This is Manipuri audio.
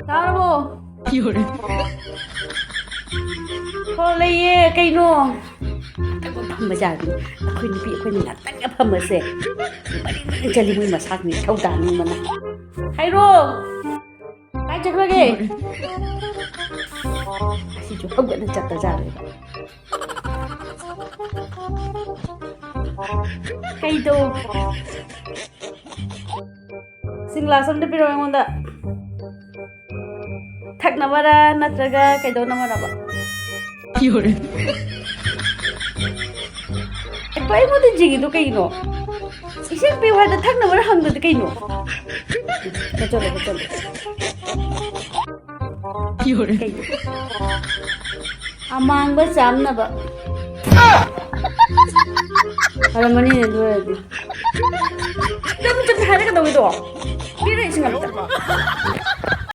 Taro. Fiore. Holy, Kaino. Pamajari. Aku ni pi aku ni nak tanya pamase. Jadi mui masak ni kau dah ni mana. Hairo. Kai cek lagi. Si juga gak nak jatuh jari. Kaido. Sing lasam de piro yang onda. Thak namara natraga kaido namara ba. Fiore. Pai mo de jigi do kaino. Isip pi wada thak namara hang do kaino. Chalo. Fiore. Amang ba sam na ba. Para mani ne do ya di. Dam chap hare ka do do. Pira ising am ta.